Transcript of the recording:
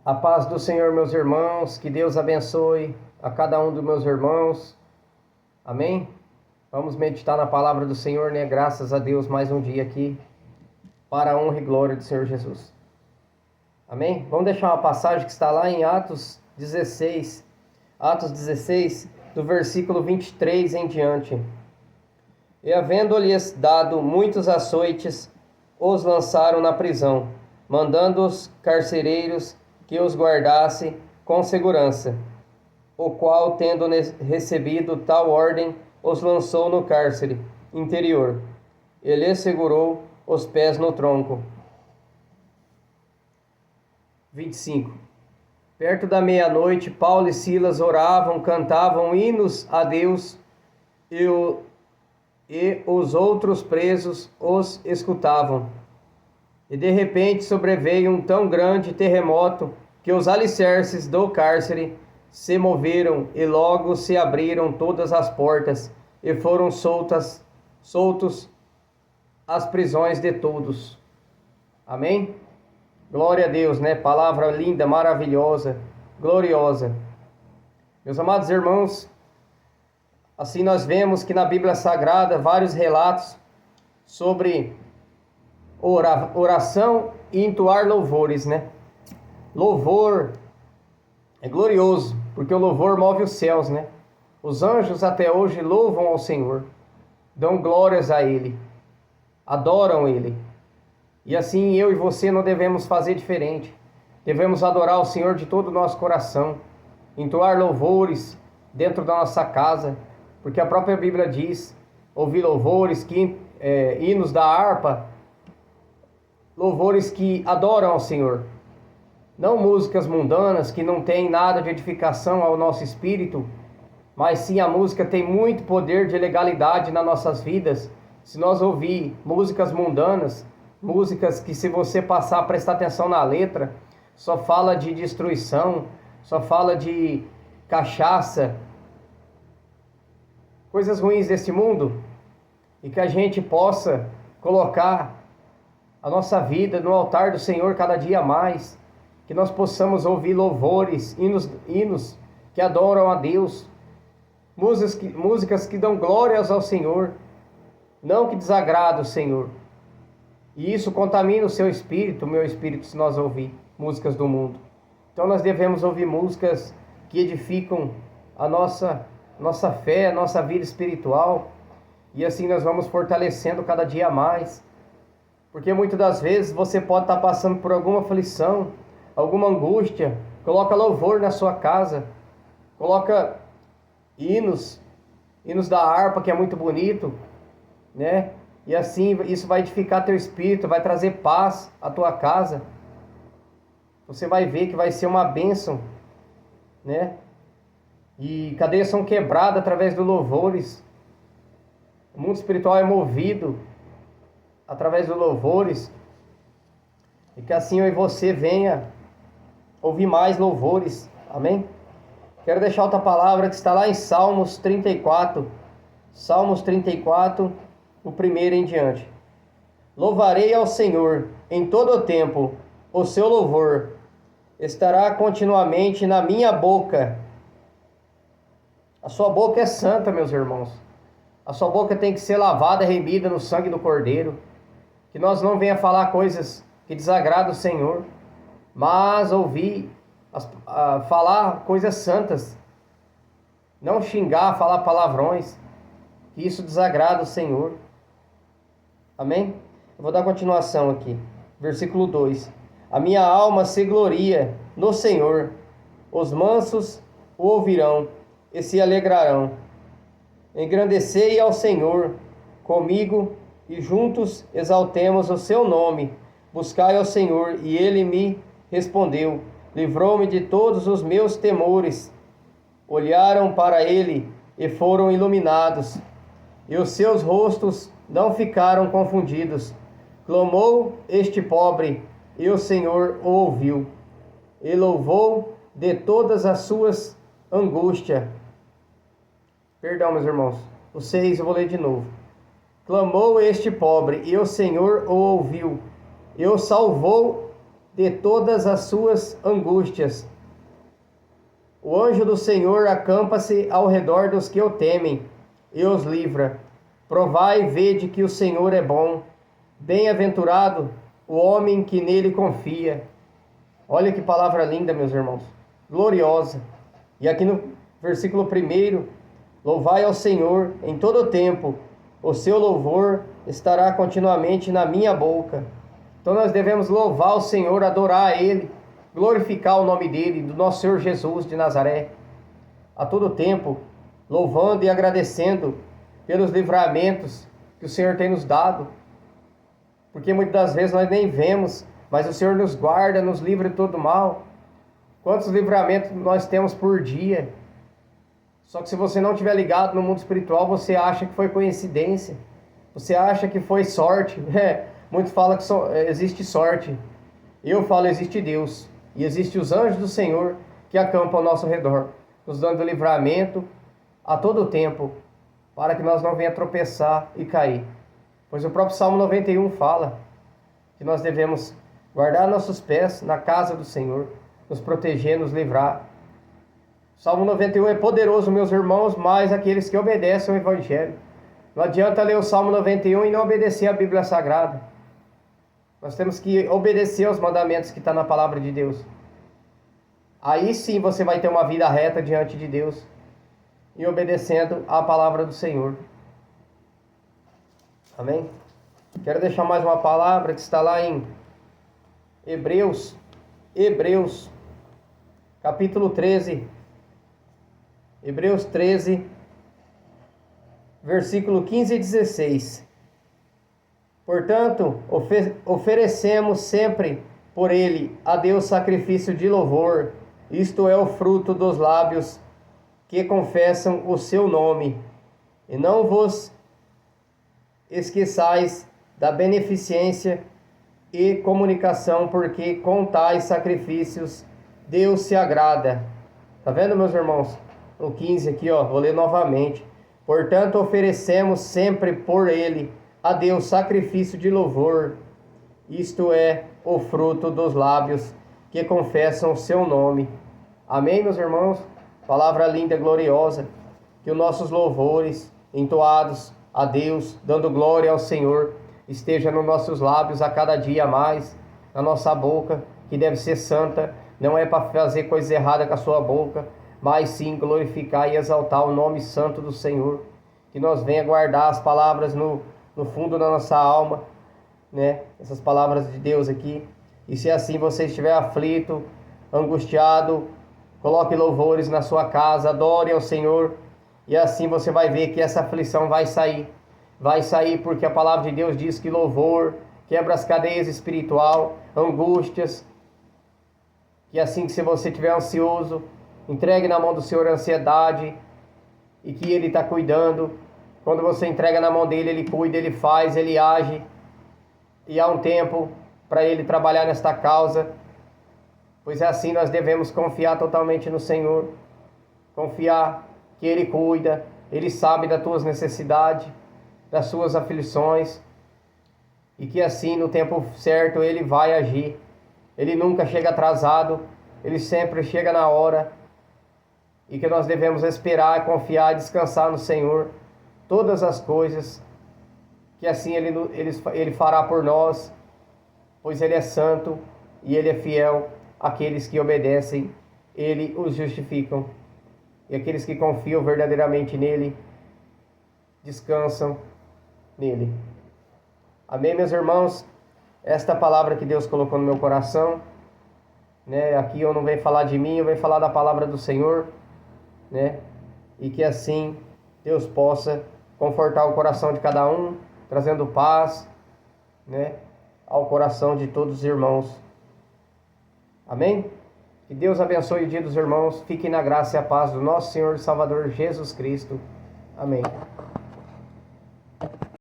A paz do Senhor, meus irmãos, que Deus abençoe a cada um dos meus irmãos. Amém? Vamos meditar na palavra do Senhor, né? Graças a Deus, mais um dia aqui, para a honra e glória do Senhor Jesus. Amém? Vamos deixar uma passagem que está lá em Atos 16, do versículo 23 em diante. E havendo-lhes dado muitos açoites, os lançaram na prisão, mandando os carcereiros que os guardasse com segurança, o qual, tendo recebido tal ordem, os lançou no cárcere interior, e lhes segurou os pés no tronco. 25. Perto da meia-noite, Paulo e Silas oravam, cantavam hinos a Deus, e os outros presos os escutavam. E de repente sobreveio um tão grande terremoto que os alicerces do cárcere se moveram e logo se abriram todas as portas e foram soltos as prisões de todos. Amém? Glória a Deus, né? Palavra linda, maravilhosa, gloriosa. Meus amados irmãos, assim nós vemos que na Bíblia Sagrada vários relatos sobre oração e entoar louvores, né? Louvor é glorioso, porque o louvor move os céus, né? Os anjos até hoje louvam ao Senhor, dão glórias a Ele, adoram Ele. E assim eu e você não devemos fazer diferente. Devemos adorar o Senhor de todo o nosso coração, entoar louvores dentro da nossa casa, porque a própria Bíblia diz, ouvir louvores, hinos da harpa, louvores que adoram ao Senhor. Não músicas mundanas que não têm nada de edificação ao nosso espírito, mas sim a música tem muito poder de legalidade nas nossas vidas. Se nós ouvir músicas mundanas, músicas que se você passar a prestar atenção na letra, só fala de destruição, só fala de cachaça, coisas ruins desse mundo, e que a gente possa colocar a nossa vida no altar do Senhor cada dia mais, que nós possamos ouvir louvores, hinos que adoram a Deus, músicas que dão glórias ao Senhor, não que desagradam o Senhor. E isso contamina o seu espírito, o meu espírito, se nós ouvir músicas do mundo. Então nós devemos ouvir músicas que edificam a nossa fé, a nossa vida espiritual, e assim nós vamos fortalecendo cada dia mais. Porque muitas das vezes você pode estar passando por alguma aflição, alguma angústia. Coloca louvor na sua casa, coloca hinos da harpa, que é muito bonito, né? E assim isso vai edificar teu espírito, vai trazer paz à tua casa. Você vai ver que vai ser uma bênção, né? E cadeias são quebradas através dos louvores. O mundo espiritual é movido através dos louvores, e que assim eu e você venha ouvir mais louvores, amém? Quero deixar outra palavra que está lá em Salmos 34, o primeiro em diante. Louvarei ao Senhor em todo o tempo, o seu louvor estará continuamente na minha boca. A sua boca é santa, meus irmãos. A sua boca tem que ser lavada, remida no sangue do Cordeiro. Que nós não venha falar coisas que desagradam o Senhor, mas falar coisas santas. Não xingar, falar palavrões, que isso desagrada o Senhor. Amém? Eu vou dar continuação aqui. Versículo 2. A minha alma se gloria no Senhor. Os mansos o ouvirão e se alegrarão. Engrandecei ao Senhor comigo e juntos exaltemos o seu nome. Buscai ao Senhor, e ele me respondeu. Livrou-me de todos os meus temores. Olharam para ele e foram iluminados, e os seus rostos não ficaram confundidos. Clamou este pobre, e o Senhor o ouviu, e louvou de todas as suas angústias. Perdão, meus irmãos. O 6 eu vou ler de novo. Clamou este pobre, e o Senhor o ouviu, e o salvou de todas as suas angústias. O anjo do Senhor acampa-se ao redor dos que o temem e os livra. Provai e vede que o Senhor é bom. Bem-aventurado o homem que nele confia. Olha que palavra linda, meus irmãos. Gloriosa. E aqui no versículo 1, louvai ao Senhor em todo o tempo. O seu louvor estará continuamente na minha boca. Então nós devemos louvar o Senhor, adorar a Ele, glorificar o nome dEle, do nosso Senhor Jesus de Nazaré, a todo tempo, louvando e agradecendo pelos livramentos que o Senhor tem nos dado, porque muitas das vezes nós nem vemos, mas o Senhor nos guarda, nos livra de todo mal. Quantos livramentos nós temos por dia? Só que se você não estiver ligado no mundo espiritual, você acha que foi coincidência, você acha que foi sorte. Muitos falam que existe sorte. Eu falo, existe Deus. E existe os anjos do Senhor que acampam ao nosso redor, nos dando livramento a todo tempo, para que nós não venha tropeçar e cair. Pois o próprio Salmo 91 fala que nós devemos guardar nossos pés na casa do Senhor, nos proteger, nos livrar. O Salmo 91 é poderoso, meus irmãos, mais aqueles que obedecem ao Evangelho. Não adianta ler o Salmo 91 e não obedecer a Bíblia Sagrada. Nós temos que obedecer aos mandamentos que estão na palavra de Deus. Aí sim você vai ter uma vida reta diante de Deus e obedecendo à palavra do Senhor. Amém? Quero deixar mais uma palavra que está lá em Hebreus, capítulo 13. Hebreus 13, versículo 15 e 16. Portanto, oferecemos sempre por ele a Deus sacrifício de louvor, isto é o fruto dos lábios que confessam o seu nome. E não vos esqueçais da beneficência e comunicação, porque com tais sacrifícios Deus se agrada. Tá vendo, meus irmãos? No 15 aqui, ó, vou ler novamente. Portanto, oferecemos sempre por ele a Deus sacrifício de louvor, isto é o fruto dos lábios que confessam o seu nome. Amém, meus irmãos? Palavra linda e gloriosa, que os nossos louvores entoados a Deus, dando glória ao Senhor, esteja nos nossos lábios a cada dia mais, na nossa boca, que deve ser santa, não é para fazer coisa errada com a sua boca, mas sim glorificar e exaltar o nome santo do Senhor, que nós venha guardar as palavras no fundo da nossa alma, né? Essas palavras de Deus aqui. E se assim você estiver aflito, angustiado, coloque louvores na sua casa, adore ao Senhor, e assim você vai ver que essa aflição vai sair. Vai sair porque a palavra de Deus diz que louvor quebra as cadeias espiritual, angústias. Que assim que se você estiver ansioso, entregue na mão do Senhor a ansiedade, e que Ele está cuidando. Quando você entrega na mão dele, Ele cuida, Ele faz, Ele age. E há um tempo para Ele trabalhar nesta causa. Pois é assim, nós devemos confiar totalmente no Senhor. Confiar que Ele cuida, Ele sabe das tuas necessidades, das suas aflições. E que assim, no tempo certo, Ele vai agir. Ele nunca chega atrasado, Ele sempre chega na hora. E que nós devemos esperar, confiar, descansar no Senhor todas as coisas, que assim ele fará por nós, pois Ele é santo e Ele é fiel. Aqueles que obedecem, Ele os justificam, e aqueles que confiam verdadeiramente nele, descansam nele. Amém, meus irmãos? Esta palavra que Deus colocou no meu coração, né? Aqui eu não venho falar de mim, eu venho falar da palavra do Senhor, né? E que assim Deus possa confortar o coração de cada um, trazendo paz, né, ao coração de todos os irmãos. Amém? Que Deus abençoe o dia dos irmãos. Fiquem na graça e a paz do nosso Senhor e Salvador Jesus Cristo. Amém.